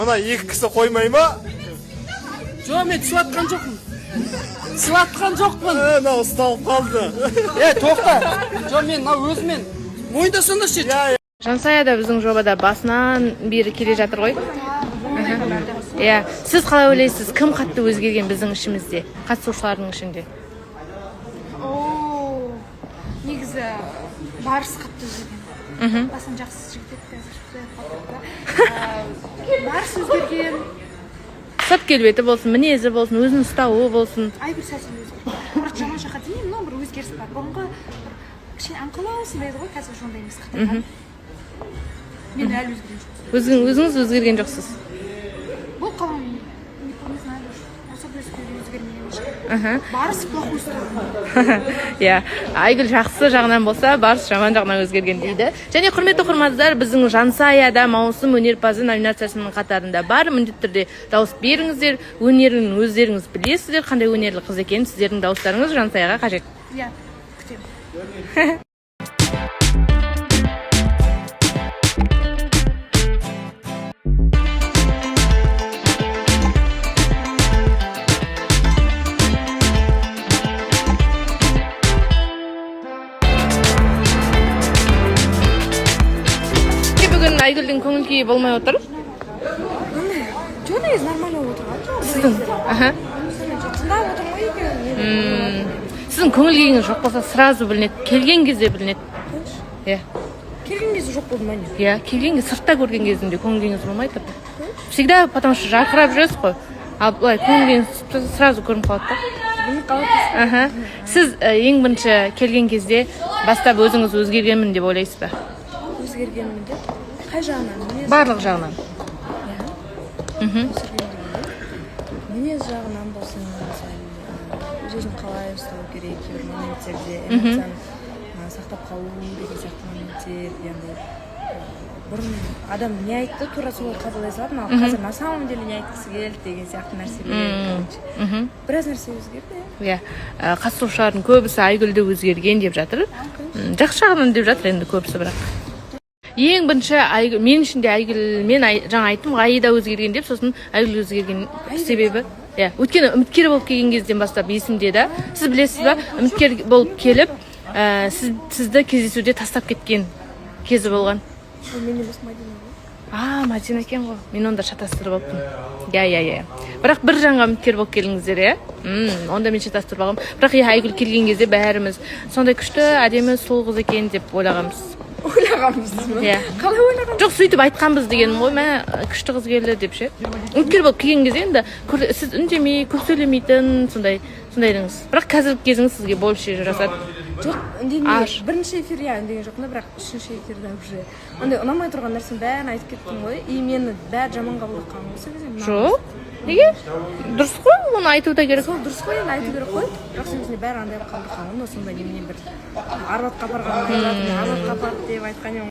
Ана екі кісі қоймай ма? Жоқ, мен түсіватқан жоқпын. Түсіватқан жоқпын. Мынау ұсталып қалды. Тоқта. Жоқ, мен өзімен мойындасаңдаршы. Жансаяда біздің жобада басынан бері келе жатыр ғой. Иә, сіз қалай ойлайсыз, кім қатты өзгерген біздің ішімізде, қатысушылардың ішінде? Негізі барыс қатты өзгерген. Басын жақсы жігіт барыс өзгерген. Сырт келбеті болсын, мінезі болсын, өзінің ұстауы болсын. Айгүл сәсін өзгерген. Бірақ жаман жаққа деймін, мынау бір өзгеріс бар. Бұрынғы кішкене аңқылау сындайды ғой, қазір сондай емес қатарға. Мен әлі өзгерген жоқпын. Өзіңіз өзгерген жоқсыз. Бұл қалам не знаю, особо өзгермеген шығар. Барыс плохой стороны. Иә, Айгүл жақсы жағынан болса, барыс жаман жағынан өзгерген дейді. Және құрметті оқырмандар, біздің Жансаяда маусым өнерпазы номинациясының қатарында бар. Міндетті түрде дауыс беріңіздер. Өнерін өздеріңіз білесіздер, қандай өнерлі қыз екенін, сіздердің дауыстарыңыз Жансаяға қажет. Иә, күтемін. Бүгін Айгүлдің көңіл күйі болмай отыр. Жоқ, негізі нормально отырған. Сіздің? Тыңдап отырмай екен. Сіздің көңіл күйіңіз жоқ болса, сразу білінеді. Келген кезде білінеді. Иә. Келген кезде жоқ болды ма не? Иә, келген кезде, сыртта көрген кезінде көңіл күйіңіз болмайды. Всегда, потому что жарқырап жүресіз қой. Ал былай көңіл күйіңіз сразу көрініп қалады да. Сіз ең бірінші келген кезде бастап өзіңіз өзгергенмін деп ойлайсыз ба? Өзгергенмін деп? Қай жағынан? Барлық жағынан. Мінез жағынан болсын, өзін қалай ұстау керек, кейбір моменттерде эмоцияны сақтап қалу деген сияқты моменттер, яғни бұрын адам не айтты, тура солай қабылдай салатын, ал қазір на самом деле не айтқысы келді деген сияқты нәрселер. Біраз нәрсе өзгерді. Иә, қатысушылардың көбісі Айгүлді өзгерген деп жатыр. Жақсы жағынан деп жатыр енді көбісі бірақ. Ең бірінші мен үшін де Айгүл, мен жаңа айттым Аида өзгерген деп, сосын Айгүл өзгерген себебі. Иә, өйткені үміткер болып келген кезден бастап есімде да. Сіз білесіз ба, үміткер болып келіп, сізді кездесуде тастап кеткен кезі болған. Мен емес Мадина ғой. Мадина екен ғой. Мен онда шатастырып алыппын. Иә. Бірақ бір жаңа үміткер болып келдіңіздер, иә? Онда мен шатастырып алғам. Бірақ Айгүл келген кезде бәріміз сондай күшті, әдемі, сұлу қыз екен деп ойлағанбыз. Ойлағанбыз ба? Иә. Қалай ойлағанбыз? Жоқ, сөйтіп айтқанбыз деген ғой, күшті қыз келді деп ше. Үміткер болып келген кезде енді сіз үндемей, көп сөйлемейтін сондайдыңыз. Бірақ қазіргі кезіңіз сізге больше жасады. Жоқ, үндемей. Бірінші эфир үндеген жоқпын, бірақ үшінші эфирде уже ондай ұнамай тұрған нәрсені бәрін айтып кеттім ғой. И мені бәрі жаман қабылдаған осы кезде. Жоқ. Неге? Дұрыс қой, оны айту да керек. Сол дұрыс қой, енді айту керек қой. Бірақ сен бәрі андай қабылдаған, сонда немене бір арбатқа апарған, арбатқа апарды деп айтқан едім